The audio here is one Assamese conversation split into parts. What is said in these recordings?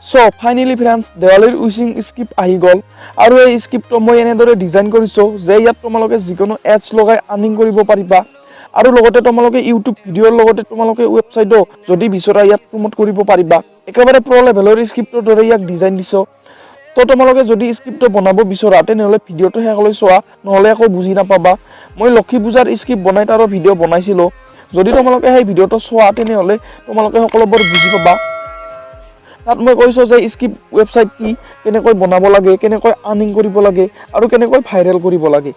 সো ফাইনালি ফ্ৰেণ্ডছ দেৱালীৰ উইচিং স্ক্ৰিপ্ট আহি গ'ল আৰু এই স্ক্ৰিপ্টটো মই এনেদৰে ডিজাইন কৰিছোঁ যে ইয়াত তোমালোকে যিকোনো এডছ লগাই আৰ্নিং কৰিব পাৰিবা আৰু লগতে তোমালোকে ইউটিউব ভিডিঅ'ৰ লগতে তোমালোকে ৱেবছাইটো যদি বিচৰা ইয়াত প্ৰমোট কৰিব পাৰিবা একেবাৰে প্ৰ লেভেলৰ স্ক্ৰিপ্টৰ দৰে ইয়াক ডিজাইন দিছো তো তোমালোকে যদি স্ক্ৰিপ্টটো বনাব বিচৰা তেনেহ'লে ভিডিঅ'টো শেষলৈ চোৱা নহ'লে একো বুজি নাপাবা মই লক্ষী পূজাৰ স্ক্ৰিপ্ট বনাই তাৰ ভিডিঅ' বনাইছিলোঁ যদি তোমালোকে সেই ভিডিঅ'টো চোৱা তেনেহ'লে তোমালোকে সকলোবোৰ বুজি পাবা তাত মই কৈছোঁ যে স্ক্ৰিপ্ট ৱেবছাইট কি কেনেকৈ বনাব লাগে কেনেকৈ আৰ্নিং কৰিব লাগে আৰু কেনেকৈ ভাইৰেল কৰিব লাগে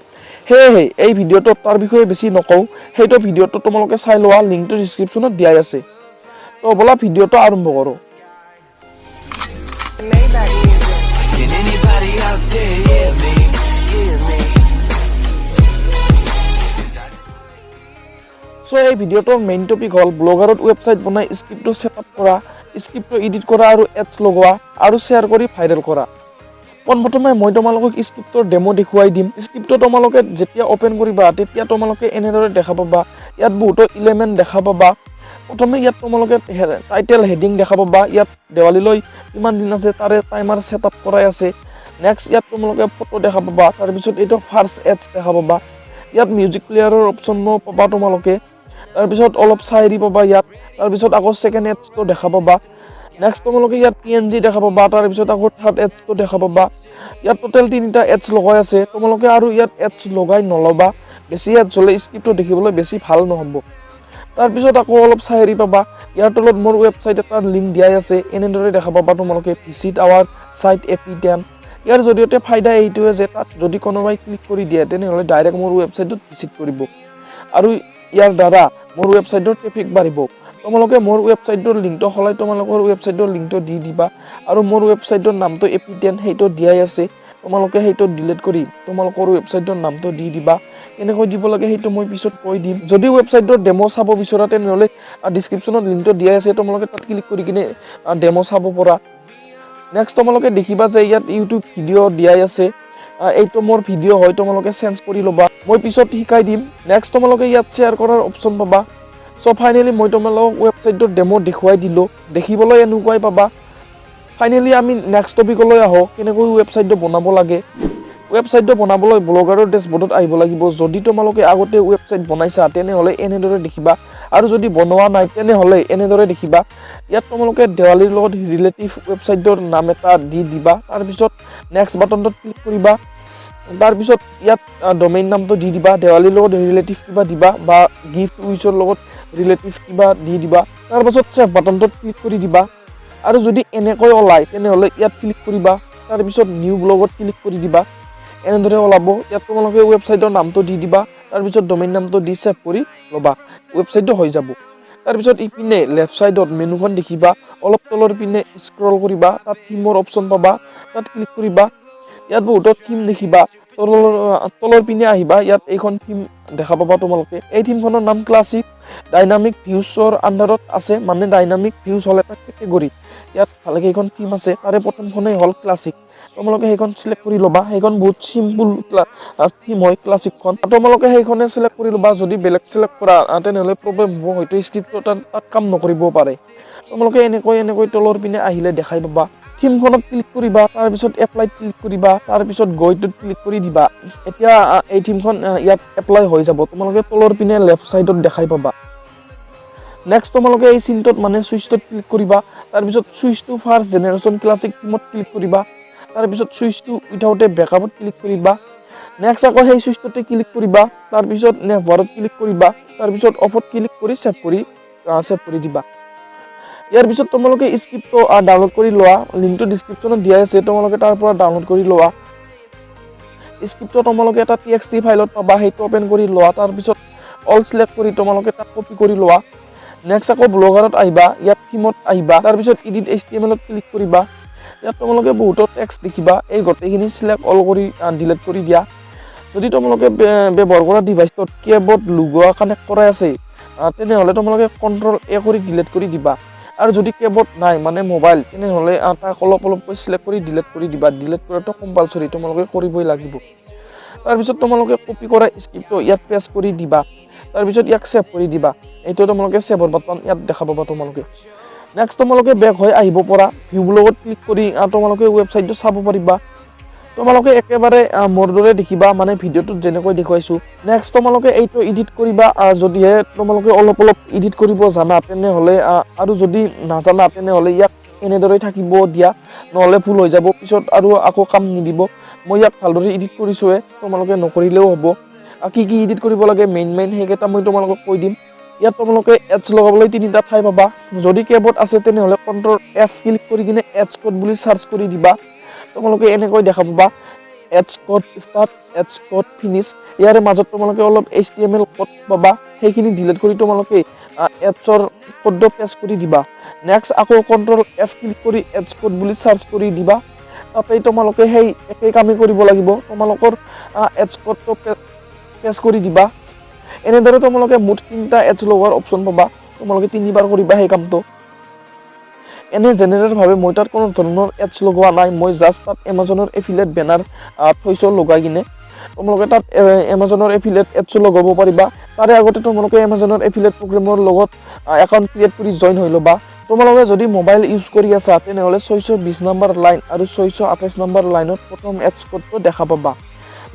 সেয়েহে এই ভিডিঅ'টোত তাৰ বিষয়ে বেছি নকওঁ সেইটো ভিডিঅ'টো তোমালোকে চাই লোৱা লিংকটো ডিছক্ৰিপশ্যনত দিয়াই আছে তো বলা ভিডিঅ'টো আৰম্ভ কৰোঁ সো এই ভিডিঅ'টোৰ মেইন টপিক হ'ল ব্লগাৰত ৱেবছাইট বনাই স্ক্ৰিপ্টটো ছেটআপ কৰা স্ক্ৰিপ্টটো এডিট কৰা আৰু এডছ লগোৱা আৰু শ্বেয়াৰ কৰি ভাইৰেল কৰা পোনপ্ৰথমে মই তোমালোকক স্ক্ৰিপ্টৰ ডেমো দেখুৱাই দিম স্ক্ৰিপ্টটো তোমালোকে যেতিয়া ওপেন কৰিবা তেতিয়া তোমালোকে এনেদৰে দেখা পাবা ইয়াত বহুতো এলিমেণ্ট দেখা পাবা প্ৰথমে ইয়াত তোমালোকে টাইটেল হেডিং দেখা পাবা ইয়াত দেৱালীলৈ কিমান দিন আছে তাৰে টাইমাৰ ছেটআপ কৰাই আছে নেক্সট ইয়াত তোমালোকে ফটো দেখা পাবা তাৰপিছত এইটো ফাৰ্ষ্ট এডছ দেখা পাবা ইয়াত মিউজিক প্লেয়াৰৰ অপশ্যনো পাবা তোমালোকে তাৰপিছত অলপ চাইৰি পাবা ইয়াত তাৰপিছত আকৌ সেকেন্ড এডছটো দেখা পাবা নেক্সট তোমালোকে ইয়াত পিএনজি দেখা পাবা তাৰপিছত আকৌ থাৰ্ড এডছটো দেখা পাবা ইয়াত টোটেল 3টা এডছ লগাই আছে তোমালোকে আৰু ইয়াত এডছ লগাই নলবা বেছি এডছ হলে স্ক্ৰিপ্টটো দেখিবলৈ বেছি ভাল নহব তাৰপিছত আকৌ অলপ চাইৰি পাবা ইয়াৰ তলত মোৰ ৱেবছাইট এটাৰ লিংক দিয়াই আছে এনেদৰে দেখা পাবা তোমালোকে ভিজিট আৱাৰ সাইট এপি10 ইয়াৰ জৰিয়তে ফাইদা এইটোৱে যে তাত যদি কোনোবাই ক্লিক কৰি দিয়ে তেনেহ'লে ডাইৰেক্ট মোৰ ৱেবছাইটত ভিজিট কৰিব আৰু ইয়াৰ দ্বাৰা মোৰ ৱেবছাইটৰ ট্ৰেফিক বাঢ়িব তোমালোকে মোৰ ৱেবছাইটৰ লিংকটো হলাই তোমালোকৰ ৱেবছাইটৰ লিংকটো দি দিবা আৰু মোৰ ৱেবছাইটৰ নামটো এপি10 সেইটো দিয়াই আছে তোমালোকে সেইটো ডিলিট কৰি তোমালোকৰ ৱেবছাইটৰ নামটো দি দিবা এনেকৈ দিব লাগে সেইটো মই পিছত কৈ দিম যদি ৱেবছাইটৰ ডেমো চাব বিচৰা তেনেহ'লে ডেসক্ৰিপচনত লিংকটো দিয়াই আছে তোমালোকে তাত ক্লিক কৰি কিনে ডেমো চাব পৰা নেক্সট তোমালোকে দেখিবা যে ইয়াত ইউটিউব ভিডিঅ' দিয়াই আছে এইটো মোৰ ভিডিঅ' হয় তোমালোকে চেঞ্জ কৰি ল'বা মই পিছত শিকাই দিম নেক্সট তোমালোকে ইয়াত শ্বেয়াৰ কৰাৰ অপশ্যন পাবা সো ফাইনালি মই তোমালোকক ৱেবছাইটৰ ডেমো দেখুৱাই দিলো দেখিবলৈ এনেকুৱাই পাবা ফাইনালি আমি নেক্সট টপিকলৈ আহো কেনেকৈ ৱেবছাইটটো বনাব লাগে ৱেবছাইটটো বনাবলৈ ব্লগাৰৰ ডেশবৰ্ডত আহিব লাগিব যদি তোমালোকে আগতে ৱেবছাইট বনাইছা তেনেহ'লে এনেদৰে দেখিবা আৰু যদি বনোৱা নাই তেনেহ'লে এনেদৰে দেখিবা ইয়াত তোমালোকে দেৱালীৰ লগত ৰিলেটিভ ৱেবছাইটৰ নাম এটা দি দিবা তাৰ পিছত নেক্সট বাটনটো ক্লিক কৰিবা তাৰ পিছত ইয়াত ডমেইন নামটো দি দিবা দেৱালীৰ লগত ৰিলেটিভ কিবা দিবা বা গিফট উইচৰ লগত ৰিলেটিভ কিবা দি দিবা তাৰ পাছত সেভ বাটনটো ক্লিক কৰি দিবা আৰু যদি এনেকৈ ওলাই তেনেহ'লে ইয়াত ক্লিক কৰিবা তাৰ পিছত নিউ ব্লগত ক্লিক কৰি দিবা এনেদৰে ওলাব ইয়াত তোমালোকে ৱেবছাইটৰ নামটো দি দিবা তাৰ পিছত ডমেইন নামটো দি সেভ কৰি ল'বা ৱেবছাইটটো হৈ যাব তাৰ পিছত ইপিনে লেফট সাইডত মেনুখন দেখিবা অলপ তলৰ পিনে স্ক্ৰল কৰিবা তাত থিমৰ অপশ্যন পাবা তাত ক্লিক কৰিবা ইয়াত বহুত থিম দেখিবা তলৰ পিনে আহিবা ইয়াত এইখন থিম দেখা পাবা তোমালোকে এই থিমখনৰ নাম ক্লাছিক ডাইনামিক ভিউজৰ আন্ডাৰত আছে মানে ডাইনামিক ভিউজ হল এটা কেটেগৰী ইয়াত ভালকে এইখন থিম আছে তাৰে প্ৰথমখনে হল ক্লাছিক তোমালোকে সেইখন সিলেক্ট কৰি ল'বা সেইখন বহুত সিম্পল থিম হয় ক্লাছিকখন তোমালোকে সেইখনে সিলেক্ট কৰি ল'বা যদি বেলেগ সিলেক্ট কৰা তেনেহ'লে প্ৰব্লেম হ'ব হয়তো স্ক্ৰিপ্টটো তাত কাম নকৰিব পাৰে তোমালোকে এনেকৈ তলৰ পিনে আহিলে দেখাই পাবা থিমখনত ক্লিক কৰিবা তাৰ পিছত এপ্লাইত ক্লিক কৰিবা তাৰ পিছত গইটোত ক্লিক কৰি দিবা এতিয়া এই থিমখন ইয়াত এপ্লাই হৈ যাব তোমালোকে তলৰ পিনে লেফট সাইডত দেখাই পাবা নেক্সট তোমালোকে এই চিনটোত মানে সুইচটোত ক্লিক কৰিবা তাৰ পিছত switch to first generation classic থিমত ক্লিক কৰিবা তাৰ পিছত সুইচ টু উইথাউট এ বেকআপত ক্লিক কৰিবা নেক্সট আকৌ সেই সুইচটোতে ক্লিক কৰিবা তাৰ পিছত নেভাৰত ক্লিক কৰিবা তাৰ পিছত অফত ক্লিক কৰি সেভ কৰি দিবা ইয়াৰ পিছত তোমালোকে স্ক্ৰিপ্টটো ডাউনলোড কৰি লোৱা লিংকটো ডেসক্ৰিপচনত দিয়া আছে তোমালোকে তাৰ পৰা ডাউনলোড কৰি লোৱা স্ক্ৰিপ্টটো তোমালোকে এটা txt ফাইলত পাবা সেইটো ওপেন কৰি লোৱা তাৰ পিছত অল সিলেক্ট কৰি তোমালোকে তাক কপি কৰি লোৱা নেক্সট আকৌ ব্লগাৰত আহিবা ইয়াত থিমত আহিবা তাৰ পিছত এডিট html ত ক্লিক কৰিবা ইয়াত তোমালোকে বহুত টেক্সট দেখিবা এই গোটেইখিনি সিলেক্ট অল কৰি ডিলিট কৰি দিয়া যদি তোমালোকে ব্যৱহাৰ কৰা ডিভাইচটোত কিবৰ্ড লগোৱা কানেক্ট কৰা আছে তেনেহ'লে তোমালোকে কন্ট্ৰল a কৰি ডিলিট কৰি দিবা আৰু যদি কিবৰ্ড নাই মানে মোবাইল তেনেহ'লে তাক অলপকৈ সিলেক্ট কৰি ডিলিট কৰি দিবা ডিলিট কৰাটো কম্পালসৰি তোমালোকে কৰিবই লাগিব তাৰ পিছত তোমালোকে কপি কৰা স্ক্ৰিপ্টটো ইয়াত পেষ্ট কৰি দিবা তাৰ পিছত ইয়াক সেভ কৰি দিবা এইটো তোমালোকে সেভৰ বাটন ইয়াত দেখা পাবা তোমালোকে নেক্সট তোমালোকে বেক হৈ আহিব পৰা ভিউ ব্লগত ক্লিক কৰি তোমালোকে ৱেবছাইটটো চাব পাৰিবা তোমালোকে একেবাৰে মোৰ দৰে দেখিবা মানে ভিডিঅ'টোত যেনেকৈ দেখুৱাইছো নেক্সট তোমালোকে এইটো এডিট কৰিবা যদিহে তোমালোকে অলপ এডিট কৰিব জানা তেনেহলে আৰু যদি নাজানা তেনেহলে ইয়াক এনেদৰে থাকিব দিয়া নহলে ভুল হৈ যাব পিছত আৰু আকৌ কাম নিদিব মই ইয়াক ভালদৰে এডিট কৰিছোৱে তোমালোকে নকৰিলেও হ'ব কি এডিট কৰিব লাগে মেইন সেইকেইটা মই তোমালোকক কৈ দিম ইয়াত তোমালোকে এডছ লগাবলৈ তিনিটা ঠাই পাবা যদি কিবোৰ্ড আছে তেনেহলে কন্ট্ৰল F ক্লিক কৰি কিনে এডছ কোড বুলি সাৰ্চ কৰি দিবা তোমালোকে এনেকৈ দেখা পাবা এডছ কোড স্টাৰ্ট এডছ কোড ফিনিশ ইয়াৰে মাজত তোমালোকে অলপ HTML কোড পাবা সেইখিনি ডিলিট কৰি তোমালোকে এডছৰ কোডটো পেষ্ট কৰি দিবা নেক্সট আকৌ কন্ট্ৰল F ক্লিক কৰি এডছ কোড বুলি সাৰ্চ কৰি দিবা তাতে তোমালোকে সেই একেই কামে কৰিব লাগিব তোমালোকৰ এডছ কোডটো পেষ্ট কৰি দিবা এনেদৰে তোমালোকে মুঠ তিনিটা এডছ লগোৱাৰ অপচন পাবা তোমালোকে তিনিবাৰ কৰিবা সেই কামটো এনে জেনেৰেল ভাবে মই তাত কোনো ধৰণৰ এডছ লগোৱা নাই মই জাস্ট তাত Amazonৰ এফিলিয়েট বেনাৰ থৈছো লগাই কিনে তোমালোকে তাত Amazonৰ এফিলিয়েট এডছ লগাব পাৰিবা তাৰে আগতে তোমালোকে Amazonৰ এফিলিয়েট প্ৰগ্ৰামৰ লগত একাউণ্ট ক্ৰিয়েট কৰি জয়েন হৈ লবা তোমালোকে যদি মোবাইল ইউজ কৰি আছা তেনেহলে 620 নম্বৰ লাইন আৰু 628 নম্বৰ লাইনত প্ৰথম এডছ কোডটো দেখা পাবা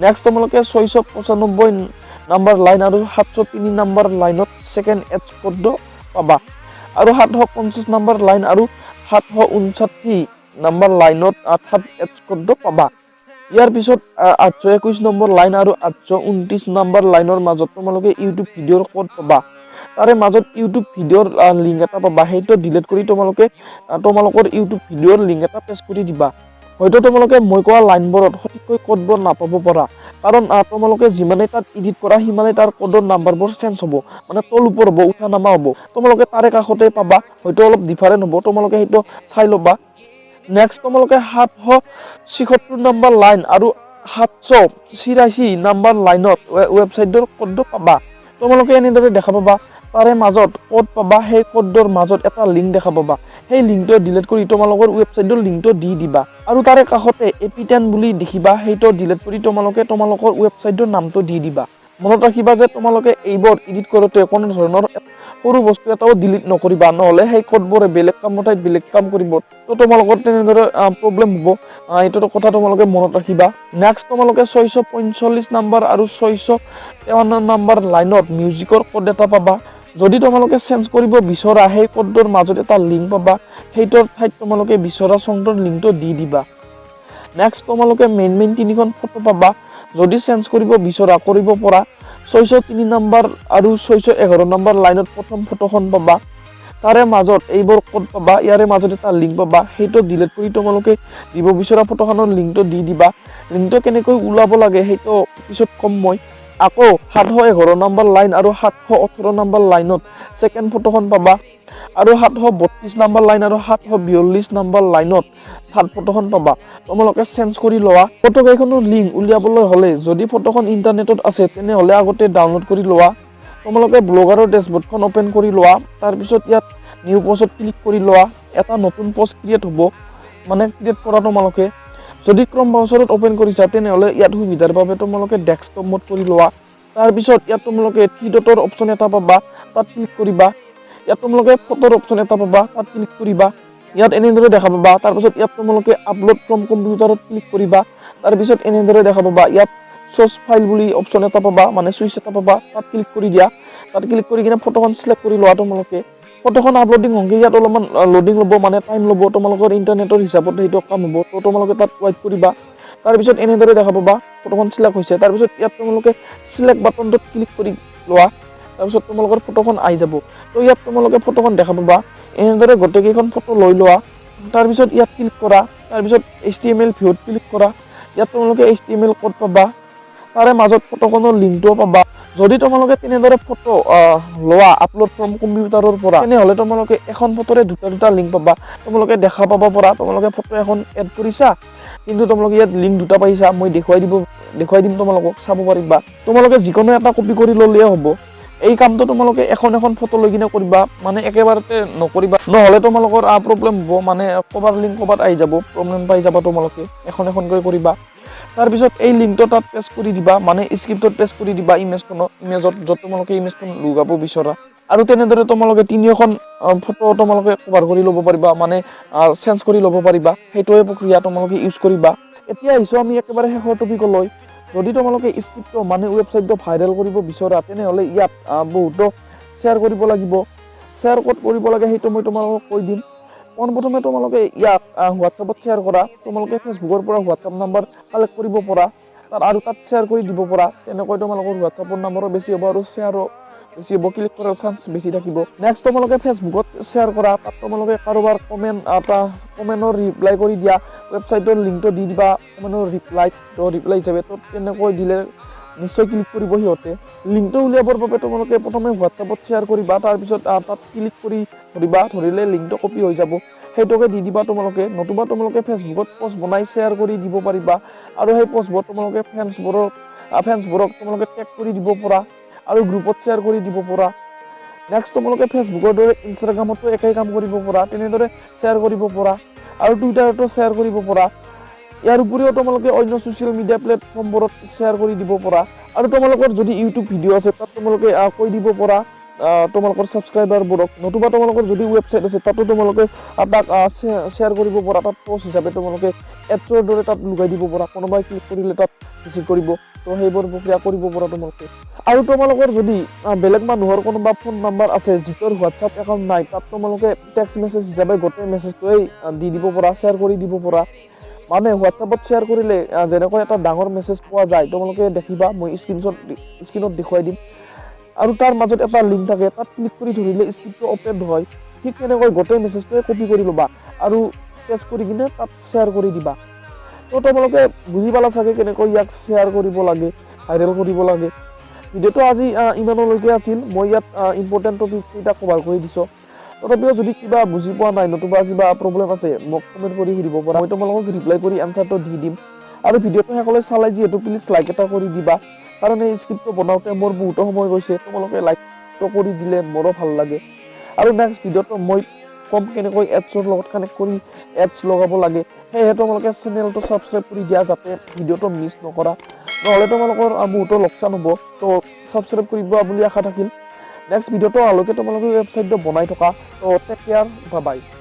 নেক্সট তোমালোকে 695 নম্বৰ লাইন আৰু 703 নম্বৰ লাইনত সেকেন্ড এডছ কোডটো পাবা আৰু 750 নম্বৰ লাইন আৰু 759 নম্বৰ লাইনত থাৰ্ড এডছ কোডটো পাবা ইয়াৰ পিছত 821 নম্বৰ লাইন আৰু 829 নম্বৰ লাইনৰ মাজত তোমালোকে ইউটিউব ভিডিঅ'ৰ কোড পাবা তাৰে মাজত ইউটিউব ভিডিঅ'ৰ লিংক এটা পাবা সেইটো ডিলিট কৰি তোমালোকে তোমালোকৰ ইউটিউব ভিডিঅ'ৰ লিংক এটা পেষ্ট কৰি দিবা হয়তো তোমালোকে মই কোৱা লাইনবোৰত সঠিককৈ কোডবোৰ নাপাব পৰা কাৰণ তোমালোকে যিমানে তাত এডিট কৰা সিমানে তাৰ কোডৰ নাম্বাৰবোৰ চেঞ্জ হ'ব মানে তল ওপৰ হ'ব উঠা নামা হ'ব তোমালোকে তাৰে কাষতে পাবা হয়তো অলপ ডিফাৰেন্ট হ'ব তোমালোকে সেইটো চাই ল'বা নেক্সট তোমালোকে 776 নম্বৰ লাইন আৰু 784 নম্বৰ লাইনত ৱেবছাইটৰ কোডটো পাবা তোমালোকে এনেদৰে দেখা পাবা তাৰে মাজত কোড পাবা সেই কোডৰ মাজত এটা লিংক দেখা পাবা সেই লিংকটো ডিলিট কৰি তোমালোকৰ ৱেবছাইটৰ লিংকটো দি দিবা আৰু তাৰে কাষতে AP10 বুলি দেখিবা সেইটো ডিলিট কৰি তোমালোকে তোমালোকৰ ৱেবছাইটৰ নামটো দি দিবা মনত ৰাখিবা যে তোমালোকে এইবোৰ এডিট কৰোতে কোনো ধৰণৰ সৰু বস্তু এটাও ডিলিট নকৰিবা নহলে সেই কোডবোৰে বেলেগ কামত বেলেগ কাম কৰিব তো তোমালোকৰ তেনেদৰে প্ৰবলেম হ'ব এইটো কথা তোমালোকে মনত ৰাখিবা নেক্সট তোমালোকে 645 নম্বৰ আৰু 653 নম্বৰ লাইনত মিউজিকৰ কোড এটা পাবা যদি তোমালোকে চেঞ্জ কৰিব বিচৰা সেই কোডৰ মাজত এটা লিংক পাবা সেইটোৰ ঠাইত তোমালোকে বিচৰা সংটোৰ লিংকটো দি দিবা নেক্সট তোমালোকে মেইন তিনিখন ফটো পাবা যদি চেঞ্জ কৰিব বিচৰা কৰিব পৰা 603 নম্বৰ আৰু 611 নম্বৰ লাইনত প্ৰথম ফটোখন পাবা তাৰে মাজত এইবোৰ কোড পাবা ইয়াৰে মাজত এটা লিংক পাবা সেইটো ডিলিট কৰি তোমালোকে দিব বিচৰা ফটোখনৰ লিংকটো দি দিবা লিংকটো কেনেকৈ উলাব লাগে সেইটো পিছত কম মই আকৌ 711 নম্বৰ লাইন আৰু 718 নম্বৰ লাইনত সেকেন্ড ফটোখন পাবা আৰু 732 নম্বৰ লাইন আৰু 742 নম্বৰ লাইনত থাৰ্ড ফটোখন পাবা তোমালোকে চেঞ্জ কৰি লোৱা ফটো কেইখনৰ লিংক উলিয়াবলৈ হলে যদি ফটোখন ইন্টাৰনেটত আছে তেনেহলে আগতে ডাউনলোড কৰি লোৱা তোমালোকে ব্লগাৰৰ ড্যাশবোৰ্ডখন ওপেন কৰি লোৱা তাৰ পিছত ইয়াত নিউ পোষ্টত ক্লিক কৰি লোৱা এটা নতুন পোষ্ট ক্ৰিয়েট হ'ব মানে ক্ৰিয়েট কৰা তোমালোকে যদি ক্ৰম ব্ৰাউজাৰত ওপেন কৰিছা তেনেহলে ইয়াত সুবিধাৰ বাবে তোমালোকে ডেস্কটপ মোড কৰি লোৱা তাৰ পিছত ইয়াত তোমালোকে থ্ৰী ডটৰ অপচন এটা পাবা তাত ক্লিক কৰিবা ইয়াত তোমালোকে ফটোৰ অপচন এটা পাবা তাত ক্লিক কৰিবা ইয়াত এনেদৰে দেখা পাবা তাৰ পিছত ইয়াত তোমালোকে আপলোড ফ্ৰম কম্পিউটাৰত ক্লিক কৰিবা তাৰ পিছত এনেদৰে দেখা পাবা ইয়াত সোৰ্স ফাইল বুলি অপচন এটা পাবা মানে সুইচ এটা পাবা তাত ক্লিক কৰি দিয়া তাত ক্লিক কৰি কিনে ফটোখন সিলেক্ট কৰি লোৱা তোমালোকে ফটোখন আপলোডিং হওঁতে ইয়াত অলপমান লোডিং ল'ব মানে টাইম ল'ব তোমালোকৰ ইন্টাৰনেটৰ হিচাপত সেইটো কাম হ'ব তো তোমালোকে তাত ৱেইট কৰিবা তাৰ পিছত এনেদৰে দেখা পাবা ফটোখন সিলেক্ট হৈছে তাৰ পিছত ইয়াত তোমালোকে সিলেক্ট বাটনটোত ক্লিক কৰি লোৱা তাৰ পিছত তোমালোকৰ ফটোখন আহি যাব তো ইয়াত তোমালোকে ফটোখন দেখা পাবা এনেদৰে গোটেইকেইখন ফটো লৈ লোৱা তাৰ পিছত ইয়াত ক্লিক কৰা তাৰ পিছত HTML ভিউত ক্লিক কৰা ইয়াত তোমালোকে HTML কোড পাবা তাৰে মাজত ফটোখনৰ লিংকটো পাবা যদি তোমালোকে তেনেদৰে ফটো লোৱা আপলোড ফ্ৰম কম্পিউটাৰৰ পৰা তেনেহলে তোমালোকে এখন ফটোৰে দুটা লিংক পাবা তোমালোকে দেখা পাব পৰা তোমালোকে ফটো এখন এড কৰিছা কিন্তু তোমালোকে ইয়াত লিংক দুটা পাইছা মই দেখুৱাই দিম তোমালোকক চাব পাৰিবা তোমালোকে যিকোনো এটা কপি কৰি ললেই হ'ব এই কামটো তোমালোকে এখন ফটো লৈ কিনে কৰিবা মানে একেবাৰতে নকৰিবা নহলে তোমালোকৰ প্ৰবলেম হ'ব মানে কভাৰ লিংক কবাত আহি যাব প্ৰবলেম পাই যাবা তোমালোকে এখন কৈ কৰিবা তাৰপিছত এই লিংকটো তাত পেষ্ট কৰি দিবা মানে স্ক্ৰিপ্টত পেষ্ট কৰি দিবা ইমেজত য'ত তোমালোকে ইমেজখন লগাব বিচৰা আৰু তেনেদৰে তোমালোকে তিনিখন ফটো তোমালোকে কভাৰ কৰি ল'ব পাৰিবা মানে চেঞ্জ কৰি ল'ব পাৰিবা সেইটোৱে প্ৰক্ৰিয়া তোমালোকে ইউজ কৰিবা এতিয়া আহিছো আমি একেবাৰে শেষৰ টপিকলৈ যদি তোমালোকে স্ক্ৰিপ্টটো মানে ৱেবছাইটটো ভাইৰেল কৰিব বিচৰা তেনেহ'লে ইয়াত বহুতো শ্বেয়াৰ কৰিব লাগিব শ্বেয়াৰ ক'ত কৰিব লাগে সেইটো মই তোমালোকক কৈ দিম পোনপ্ৰথমে তোমালোকে ইয়াক হোৱাটছআপত শ্বেয়াৰ কৰা তোমালোকে ফেচবুকৰ পৰা হোৱাটছআপ নাম্বাৰ কালেক্ট কৰিব পৰা তাত শ্বেয়াৰ কৰি দিব পৰা তেনেকৈ তোমালোকৰ হোৱাটছআপৰ নাম্বাৰো বেছি হ'ব আৰু শ্বেয়াৰো বেছি হ'ব ক্লিক কৰাৰ চান্স বেছি থাকিব নেক্সট তোমালোকে ফেচবুকত শ্বেয়াৰ কৰা তাত তোমালোকে কাৰোবাৰ কমেণ্টৰ ৰিপ্লাই কৰি দিয়া ৱেবছাইটৰ লিংকটো দি দিবা কমেণ্টৰ ৰিপ্লাই হিচাপে তো তেনেকৈ দিলে নিশ্চয় ক্লিক কৰিব সিহঁতে লিংকটো উলিয়াবৰ বাবে তোমালোকে প্ৰথমে হোৱাটছআপত শ্বেয়াৰ কৰিবা তাৰপিছত তাত ক্লিক কৰি ধৰিলে লিংকটো কপি হৈ যাব সেইটোকে দি দিবা তোমালোকে নতুবা তোমালোকে ফেচবুকত পোষ্ট বনাই শ্বেয়াৰ কৰি দিব পাৰিবা আৰু সেই পোষ্টবোৰ তোমালোকে ফ্ৰেণ্ডছবোৰক তোমালোকে টেগ কৰি দিব পৰা আৰু গ্ৰুপত শ্বেয়াৰ কৰি দিব পৰা নেক্সট তোমালোকে ফেচবুকৰ দৰে ইনষ্টাগ্ৰামতো একেই কাম কৰিব পৰা তেনেদৰে শ্বেয়াৰ কৰিব পৰা আৰু টুইটাৰতো শ্বেয়াৰ কৰিব পৰা ইয়াৰ উপৰিও তোমালোকে অন্য ছ'চিয়েল মিডিয়া প্লেটফৰ্মবোৰত শ্বেয়াৰ কৰি দিব পৰা আৰু তোমালোকৰ যদি ইউটিউব ভিডিঅ' আছে তাত তোমালোকে কৈ দিব পৰা তোমালোকৰ ছাবস্ক্ৰাইবাৰবোৰক নতুবা তোমালোকৰ যদি ৱেবছাইট আছে তাতো তোমালোকে তাক শ্বেয়াৰ কৰিব পৰা তাত পোষ্ট হিচাপে তোমালোকে এডছৰ দৰে তাত লগাই দিব পৰা কোনোবাই ক্লিক কৰিলে তাত ভিজিট কৰিব তো সেইবোৰ প্ৰক্ৰিয়া কৰিব পৰা তোমালোকে আৰু তোমালোকৰ যদি বেলেগ মানুহৰ কোনোবা ফোন নাম্বাৰ আছে যিটোৰ হোৱাটছআপ একাউণ্ট নাই তাত তোমালোকে টেক্সট মেছেজ হিচাপে গোটেই মেছেজটোৱেই দি দিব পৰা শ্বেয়াৰ কৰি দিব পৰা মানে হোৱাটছআপত শ্বেয়াৰ কৰিলে যেনেকৈ এটা ডাঙৰ মেছেজ পোৱা যায় তোমালোকে দেখিবা মই স্ক্ৰীনত দেখুৱাই দিম আৰু তাৰ মাজত এটা লিংক থাকে তাত ক্লিক কৰি ধৰিলে স্ক্ৰিপ্টটো অপেন হয় ঠিক তেনেকৈ গোটেই মেছেজটোৱে কপি কৰি ল'বা আৰু পেষ্ট কৰি কিনে তাত শ্বেয়াৰ কৰি দিবা তো তোমালোকে বুজি পালা চাগে কেনেকৈ ইয়াক শ্বেয়াৰ কৰিব লাগে ভাইৰেল কৰিব লাগে ভিডিঅ'টো আজি ইমানলৈকে আছিল মই ইয়াত ইম্পৰ্টেণ্ট টপিককেইটা কভাৰ কৰি দিছোঁ তথাপিও যদি কিবা বুজি পোৱা নাই নতুবা কিবা প্ৰব্লেম আছে মোক কমেণ্ট কৰি সুধিব পৰা মই তোমালোকক ৰিপ্লাই কৰি এনচাৰটো দি দিম আৰু ভিডিঅ'টো শেষলৈ চালাই যিহেতু প্লিজ লাইক এটা কৰি দিবা কাৰণ এই স্ক্ৰিপ্টটো বনাওঁতে মোৰ বহুতো সময় গৈছে তোমালোকে লাইকটো কৰি দিলে মোৰো ভাল লাগে আৰু নেক্সট ভিডিঅ'টো মই কম কেনেকৈ এডছৰ লগত কানেক্ট কৰি এডছ লগাব লাগে সেয়েহে তোমালোকে চেনেলটো ছাবস্ক্ৰাইব কৰি দিয়া যাতে ভিডিঅ'টো মিছ নকৰা নহ'লে তোমালোকৰ বহুতো লোকচান হ'ব তো ছাবস্ক্ৰাইব কৰিব বুলি আশা থাকিল নেক্সট ভিডিঅ'টো আলোকে তোমালোকে ৱেবছাইটটো বনাই থকা তো টেক কেয়াৰ বাই বাই